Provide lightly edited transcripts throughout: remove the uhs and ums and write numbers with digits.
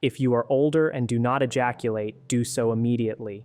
If you are older and do not ejaculate, do so immediately.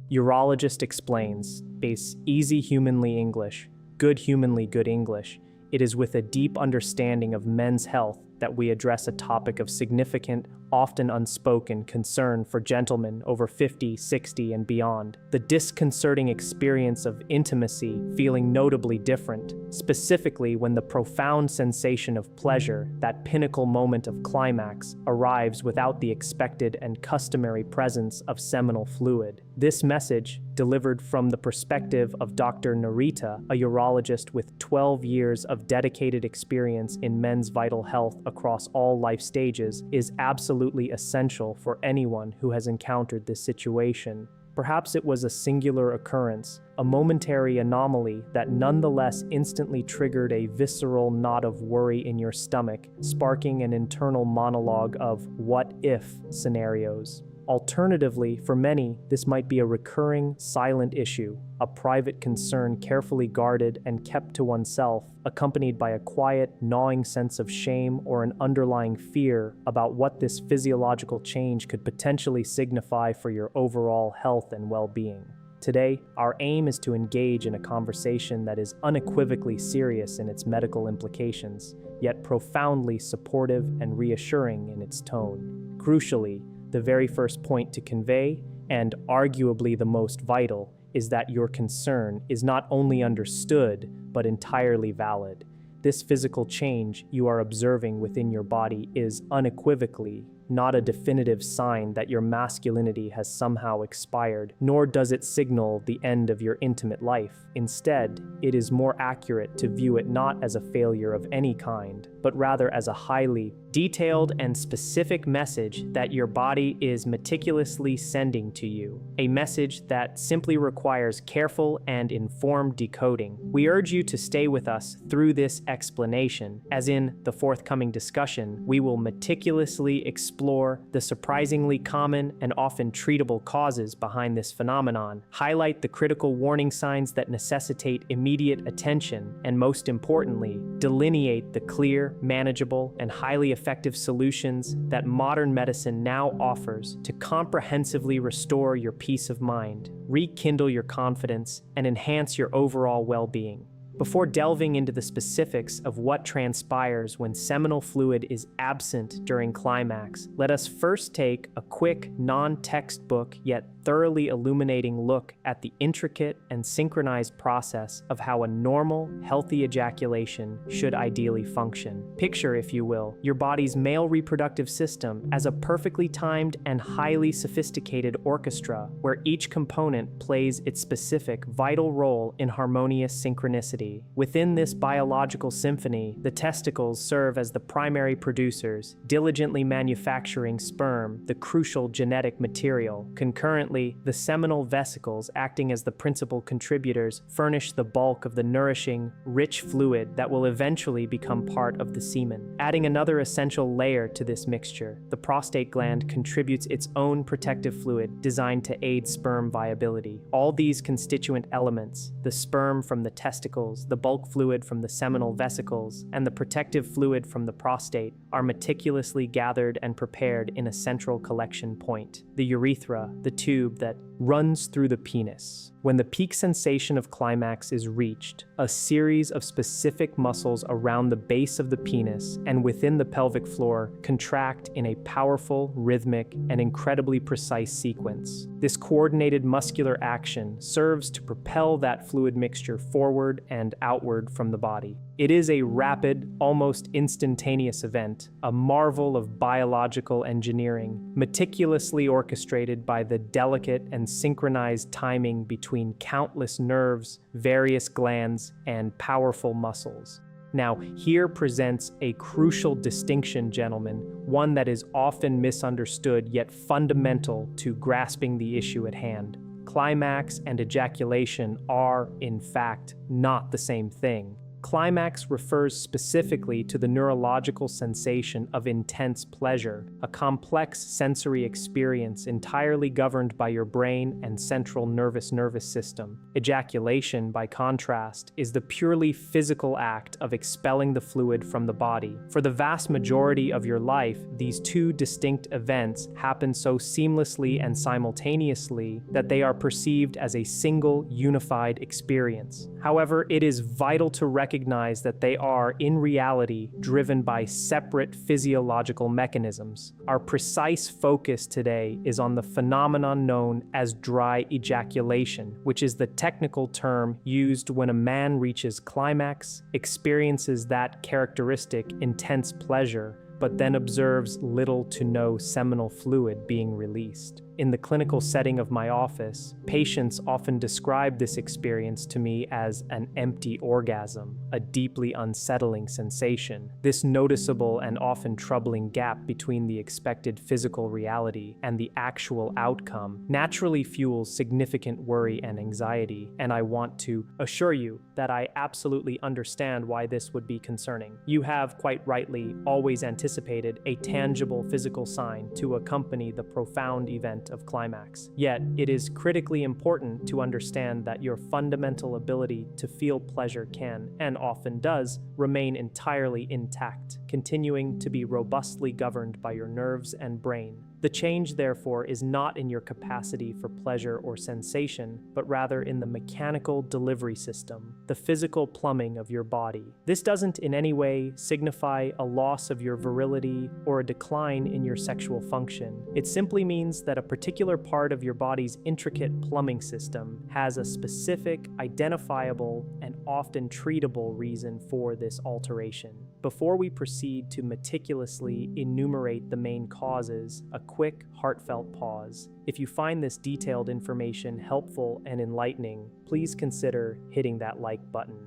Urologist Explains. Base easy humanly English, good humanly good English. It is with a deep understanding of men's health that we address a topic of significant, often unspoken concern for gentlemen over 50, 60, and beyond. The disconcerting experience of intimacy feeling notably different, specifically when the profound sensation of pleasure, that pinnacle moment of climax, arrives without the expected and customary presence of seminal fluid. This message, delivered from the perspective of Dr. Narita, a urologist with 12 years of dedicated experience in men's vital health across all life stages, is absolutely essential for anyone who has encountered this situation. Perhaps it was a singular occurrence, a momentary anomaly that nonetheless instantly triggered a visceral knot of worry in your stomach, sparking an internal monologue of what-if scenarios. Alternatively, for many, this might be a recurring, silent issue, a private concern carefully guarded and kept to oneself, accompanied by a quiet, gnawing sense of shame or an underlying fear about what this physiological change could potentially signify for your overall health and well-being. Today, our aim is to engage in a conversation that is unequivocally serious in its medical implications, yet profoundly supportive and reassuring in its tone. Crucially, the very first point to convey, and arguably the most vital, is that your concern is not only understood, but entirely valid. This physical change you are observing within your body is unequivocally not a definitive sign that your masculinity has somehow expired, nor does it signal the end of your intimate life. Instead, it is more accurate to view it not as a failure of any kind, but rather as a highly detailed and specific message that your body is meticulously sending to you, a message that simply requires careful and informed decoding. We urge you to stay with us through this explanation, as in the forthcoming discussion, we will meticulously explore the surprisingly common and often treatable causes behind this phenomenon, highlight the critical warning signs that necessitate immediate attention, and most importantly, delineate the clear, manageable, and highly effective solutions that modern medicine now offers to comprehensively restore your peace of mind, rekindle your confidence, and enhance your overall well-being. Before delving into the specifics of what transpires when seminal fluid is absent during climax, let us first take a quick, non-textbook yet thoroughly illuminating look at the intricate and synchronized process of how a normal, healthy ejaculation should ideally function. Picture, if you will, your body's male reproductive system as a perfectly timed and highly sophisticated orchestra where each component plays its specific, vital role in harmonious synchronicity. Within this biological symphony, the testicles serve as the primary producers, diligently manufacturing sperm, the crucial genetic material. Concurrently, the seminal vesicles, acting as the principal contributors, furnish the bulk of the nourishing, rich fluid that will eventually become part of the semen. Adding another essential layer to this mixture, the prostate gland contributes its own protective fluid designed to aid sperm viability. All these constituent elements, the sperm from the testicles, the bulk fluid from the seminal vesicles, and the protective fluid from the prostate, are meticulously gathered and prepared in a central collection point, the urethra, the tube that runs through the penis. When the peak sensation of climax is reached, a series of specific muscles around the base of the penis and within the pelvic floor contract in a powerful, rhythmic, and incredibly precise sequence. This coordinated muscular action serves to propel that fluid mixture forward and outward from the body. It is a rapid, almost instantaneous event, a marvel of biological engineering, meticulously orchestrated by the delicate and synchronized timing between countless nerves, various glands, and powerful muscles. Now, here presents a crucial distinction, gentlemen, one that is often misunderstood yet fundamental to grasping the issue at hand. Climax and ejaculation are, in fact, not the same thing. Climax refers specifically to the neurological sensation of intense pleasure, a complex sensory experience entirely governed by your brain and central nervous system. Ejaculation, by contrast, is the purely physical act of expelling the fluid from the body. For the vast majority of your life, these two distinct events happen so seamlessly and simultaneously that they are perceived as a single, unified experience. However, it is vital to recognize that they are, in reality, driven by separate physiological mechanisms. Our precise focus today is on the phenomenon known as dry ejaculation, which is the technical term used when a man reaches climax, experiences that characteristic intense pleasure, but then observes little to no seminal fluid being released. In the clinical setting of my office, patients often describe this experience to me as an empty orgasm, a deeply unsettling sensation. This noticeable and often troubling gap between the expected physical reality and the actual outcome naturally fuels significant worry and anxiety, and I want to assure you that I absolutely understand why this would be concerning. You have, quite rightly, always anticipated a tangible physical sign to accompany the profound event of climax. Yet, it is critically important to understand that your fundamental ability to feel pleasure can, and often does, remain entirely intact, continuing to be robustly governed by your nerves and brain. The change, therefore, is not in your capacity for pleasure or sensation, but rather in the mechanical delivery system, the physical plumbing of your body. This doesn't in any way signify a loss of your virility or a decline in your sexual function. It simply means that a particular part of your body's intricate plumbing system has a specific, identifiable, and often treatable reason for this alteration. Before we proceed to meticulously enumerate the main causes, a quick, heartfelt pause. If you find this detailed information helpful and enlightening, please consider hitting that like button.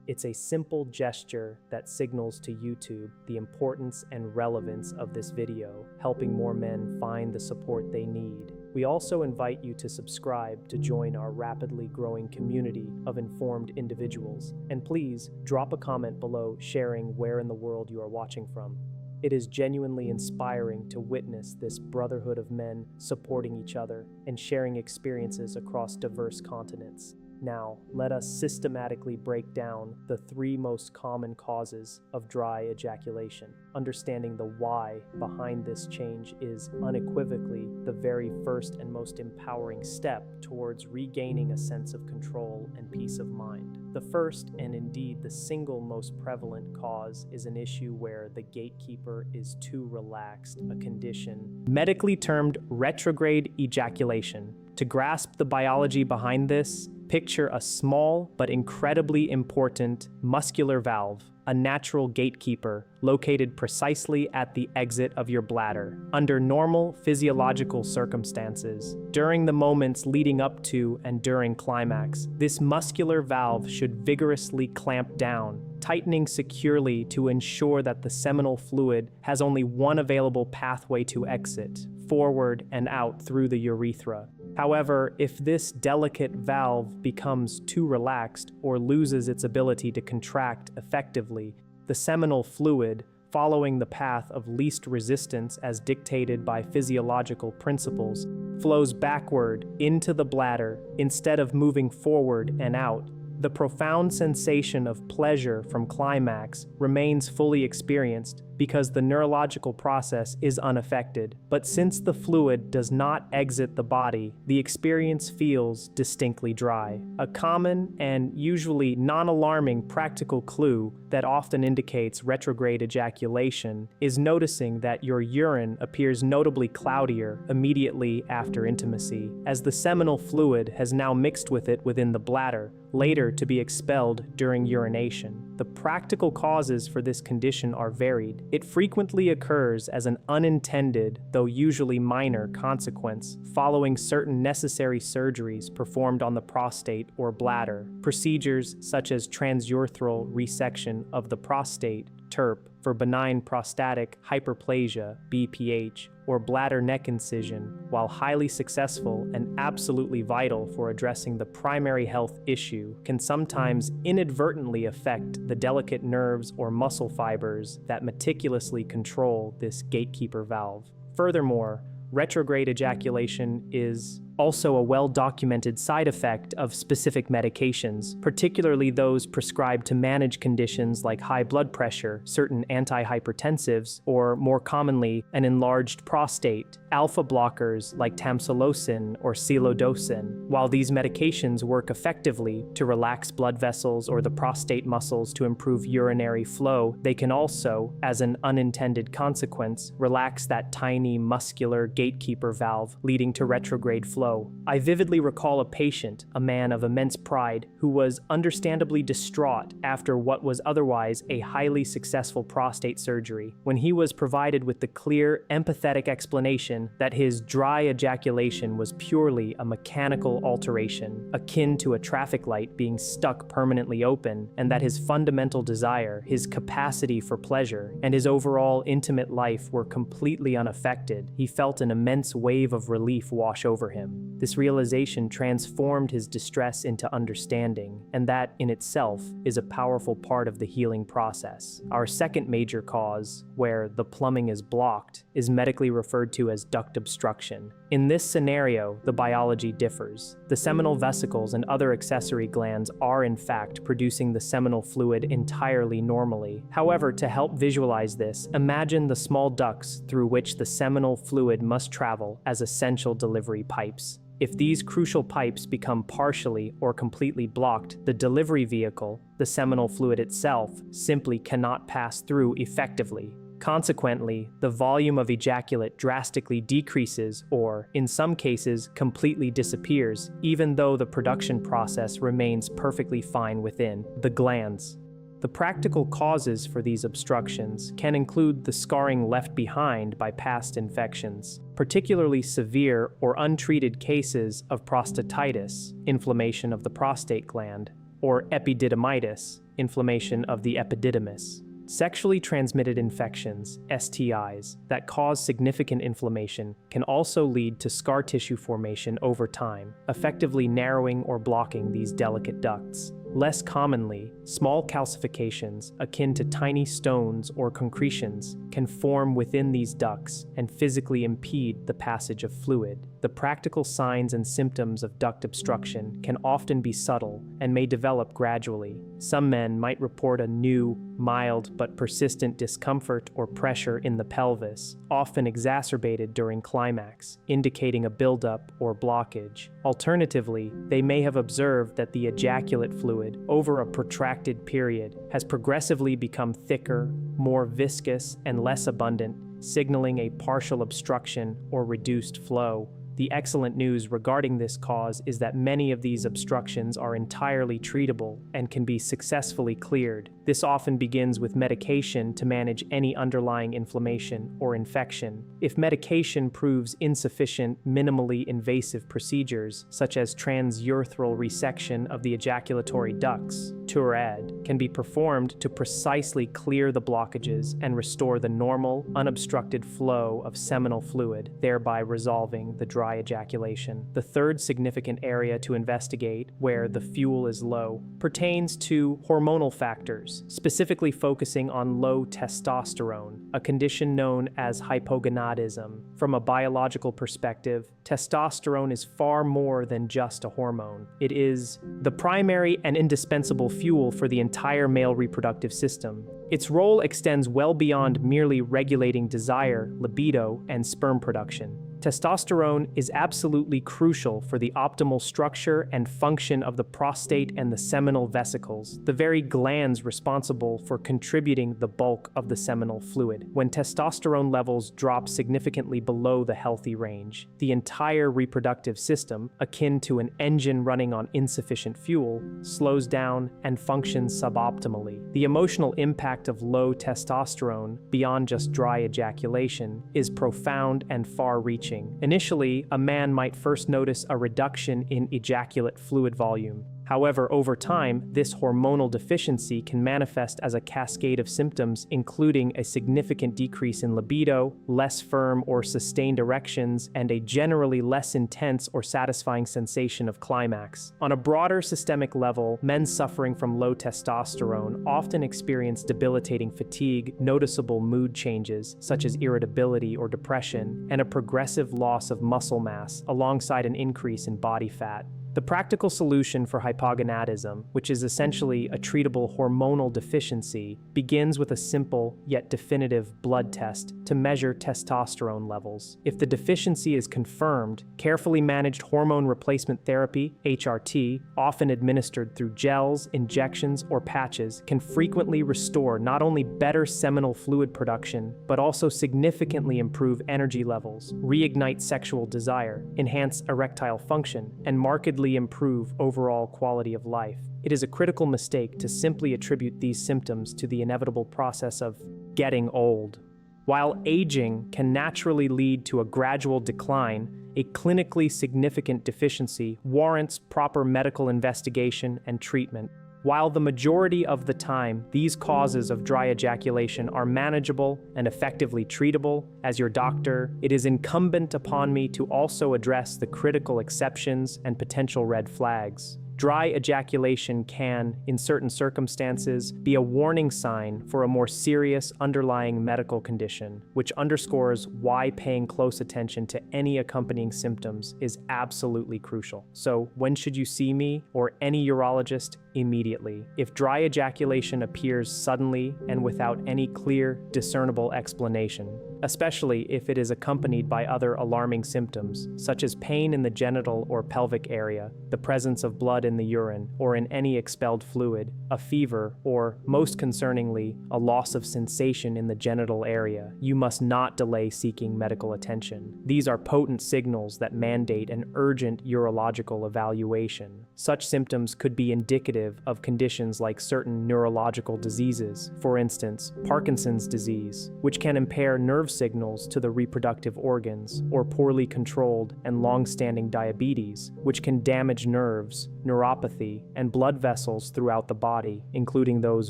It's a simple gesture that signals to YouTube the importance and relevance of this video, helping more men find the support they need. We also invite you to subscribe to join our rapidly growing community of informed individuals. And please drop a comment below sharing where in the world you are watching from. It is genuinely inspiring to witness this brotherhood of men supporting each other and sharing experiences across diverse continents. Now, let us systematically break down the 3 most common causes of dry ejaculation. Understanding the why behind this change is unequivocally the very first and most empowering step towards regaining a sense of control and peace of mind. The first, and indeed the single most prevalent cause, is an issue where the gatekeeper is too relaxed, a condition medically termed retrograde ejaculation. To grasp the biology behind this, picture a small but incredibly important muscular valve, a natural gatekeeper located precisely at the exit of your bladder. Under normal physiological circumstances, during the moments leading up to and during climax, this muscular valve should vigorously clamp down, tightening securely to ensure that the seminal fluid has only one available pathway to exit, forward and out through the urethra. However, if this delicate valve becomes too relaxed or loses its ability to contract effectively, the seminal fluid, following the path of least resistance as dictated by physiological principles, flows backward into the bladder instead of moving forward and out. The profound sensation of pleasure from climax remains fully experienced because the neurological process is unaffected. But since the fluid does not exit the body, the experience feels distinctly dry. A common and usually non-alarming practical clue that often indicates retrograde ejaculation is noticing that your urine appears notably cloudier immediately after intimacy, as the seminal fluid has now mixed with it within the bladder, later to be expelled during urination. The practical causes for this condition are varied. It frequently occurs as an unintended, though usually minor, consequence following certain necessary surgeries performed on the prostate or bladder. Procedures such as transurethral resection of the prostate TERP, for benign prostatic hyperplasia, BPH, or bladder neck incision, while highly successful and absolutely vital for addressing the primary health issue, can sometimes inadvertently affect the delicate nerves or muscle fibers that meticulously control this gatekeeper valve. Furthermore, retrograde ejaculation is also a well-documented side effect of specific medications, particularly those prescribed to manage conditions like high blood pressure, certain antihypertensives, or more commonly, an enlarged prostate, alpha blockers like tamsulosin or silodosin. While these medications work effectively to relax blood vessels or the prostate muscles to improve urinary flow, they can also, as an unintended consequence, relax that tiny muscular gatekeeper valve, leading to retrograde flow. I vividly recall a patient, a man of immense pride, who was understandably distraught after what was otherwise a highly successful prostate surgery, when he was provided with the clear, empathetic explanation that his dry ejaculation was purely a mechanical alteration, akin to a traffic light being stuck permanently open, and that his fundamental desire, his capacity for pleasure, and his overall intimate life were completely unaffected. He felt an immense wave of relief wash over him. This realization transformed his distress into understanding, and that in itself is a powerful part of the healing process. Our second major cause, where the plumbing is blocked, is medically referred to as duct obstruction. In this scenario, the biology differs. The seminal vesicles and other accessory glands are in fact producing the seminal fluid entirely normally. However, to help visualize this, imagine the small ducts through which the seminal fluid must travel as essential delivery pipes. If these crucial pipes become partially or completely blocked, the delivery vehicle, the seminal fluid itself, simply cannot pass through effectively. Consequently, the volume of ejaculate drastically decreases or, in some cases, completely disappears, even though the production process remains perfectly fine within the glands. The practical causes for these obstructions can include the scarring left behind by past infections, particularly severe or untreated cases of prostatitis, inflammation of the prostate gland, or epididymitis, inflammation of the epididymis. Sexually transmitted infections, STIs, that cause significant inflammation can also lead to scar tissue formation over time, effectively narrowing or blocking these delicate ducts. Less commonly, small calcifications, akin to tiny stones or concretions, can form within these ducts and physically impede the passage of fluid. The practical signs and symptoms of duct obstruction can often be subtle and may develop gradually. Some men might report a new, mild but persistent discomfort or pressure in the pelvis, often exacerbated during climax, indicating a buildup or blockage. Alternatively, they may have observed that the ejaculate fluid, over a protracted period, has progressively become thicker, more viscous, and less abundant, signaling a partial obstruction or reduced flow. The excellent news regarding this cause is that many of these obstructions are entirely treatable and can be successfully cleared. This often begins with medication to manage any underlying inflammation or infection. If medication proves insufficient, minimally invasive procedures, such as transurethral resection of the ejaculatory ducts, TURAD, can be performed to precisely clear the blockages and restore the normal, unobstructed flow of seminal fluid, thereby resolving the dry ejaculation. The third significant area to investigate, where the fuel is low, pertains to hormonal factors, specifically focusing on low testosterone, a condition known as hypogonadism. From a biological perspective, testosterone is far more than just a hormone. It is the primary and indispensable fuel for the entire male reproductive system. Its role extends well beyond merely regulating desire, libido, and sperm production. Testosterone is absolutely crucial for the optimal structure and function of the prostate and the seminal vesicles, the very glands responsible for contributing the bulk of the seminal fluid. When testosterone levels drop significantly below the healthy range, the entire reproductive system, akin to an engine running on insufficient fuel, slows down and functions suboptimally. The emotional impact of low testosterone, beyond just dry ejaculation, is profound and far-reaching. Initially, a man might first notice a reduction in ejaculate fluid volume. However, over time, this hormonal deficiency can manifest as a cascade of symptoms, including a significant decrease in libido, less firm or sustained erections, and a generally less intense or satisfying sensation of climax. On a broader systemic level, men suffering from low testosterone often experience debilitating fatigue, noticeable mood changes, such as irritability or depression, and a progressive loss of muscle mass, alongside an increase in body fat. The practical solution for hypogonadism, which is essentially a treatable hormonal deficiency, begins with a simple yet definitive blood test to measure testosterone levels. If the deficiency is confirmed, carefully managed hormone replacement therapy, HRT, often administered through gels, injections, or patches, can frequently restore not only better seminal fluid production, but also significantly improve energy levels, reignite sexual desire, enhance erectile function, and markedly improve overall quality of life. It is a critical mistake to simply attribute these symptoms to the inevitable process of getting old. While aging can naturally lead to a gradual decline, a clinically significant deficiency warrants proper medical investigation and treatment. While the majority of the time these causes of dry ejaculation are manageable and effectively treatable, as your doctor, it is incumbent upon me to also address the critical exceptions and potential red flags. Dry ejaculation can, in certain circumstances, be a warning sign for a more serious underlying medical condition, which underscores why paying close attention to any accompanying symptoms is absolutely crucial. So, when should you see me or any urologist? Immediately. If dry ejaculation appears suddenly and without any clear, discernible explanation, especially if it is accompanied by other alarming symptoms, such as pain in the genital or pelvic area, the presence of blood in the urine or in any expelled fluid, a fever, or, most concerningly, a loss of sensation in the genital area, you must not delay seeking medical attention. These are potent signals that mandate an urgent urological evaluation. Such symptoms could be indicative of conditions like certain neurological diseases, for instance, Parkinson's disease, which can impair nerve signals to the reproductive organs, or poorly controlled and long-standing diabetes, which can damage nerves, neuropathy, and blood vessels throughout the body, including those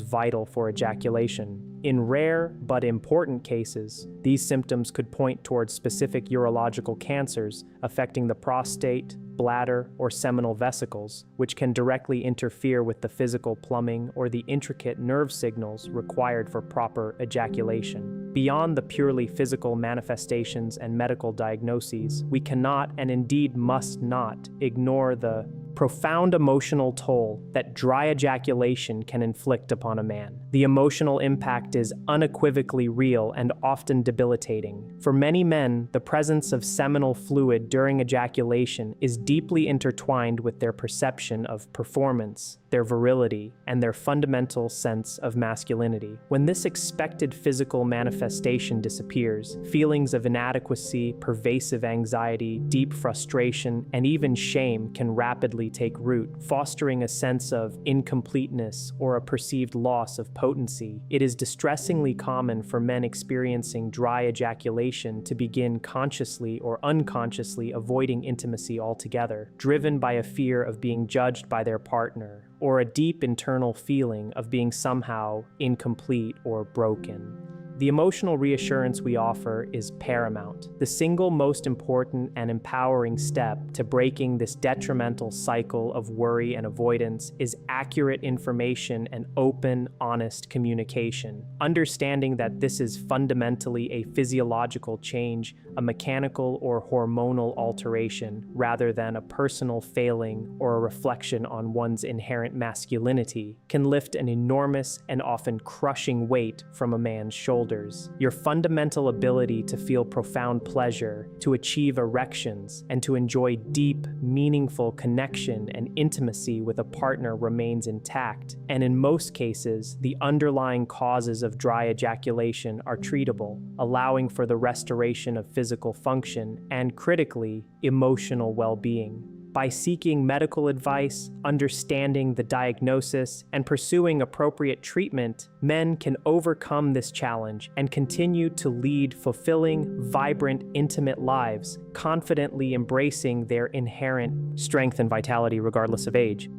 vital for ejaculation. In rare but important cases, these symptoms could point towards specific urological cancers affecting the prostate, bladder, or seminal vesicles, which can directly interfere with the physical plumbing or the intricate nerve signals required for proper ejaculation. Beyond the purely physical manifestations and medical diagnoses, we cannot and indeed must not ignore the profound emotional toll that dry ejaculation can inflict upon a man. The emotional impact is unequivocally real and often debilitating. For many men, the presence of seminal fluid during ejaculation is deeply intertwined with their perception of performance, their virility, and their fundamental sense of masculinity. When this expected physical manifestation disappears, feelings of inadequacy, pervasive anxiety, deep frustration, and even shame can rapidly take root, fostering a sense of incompleteness or a perceived loss of potency. It is distressingly common for men experiencing dry ejaculation to begin consciously or unconsciously avoiding intimacy altogether, driven by a fear of being judged by their partner, or a deep internal feeling of being somehow incomplete or broken. The emotional reassurance we offer is paramount. The single most important and empowering step to breaking this detrimental cycle of worry and avoidance is accurate information and open, honest communication. Understanding that this is fundamentally a physiological change, a mechanical or hormonal alteration, rather than a personal failing or a reflection on one's inherent masculinity, can lift an enormous and often crushing weight from a man's shoulders. Your fundamental ability to feel profound pleasure, to achieve erections, and to enjoy deep, meaningful connection and intimacy with a partner remains intact, and in most cases, the underlying causes of dry ejaculation are treatable, allowing for the restoration of physical function and, critically, emotional well-being. By seeking medical advice, understanding the diagnosis, and pursuing appropriate treatment, men can overcome this challenge and continue to lead fulfilling, vibrant, intimate lives, confidently embracing their inherent strength and vitality regardless of age.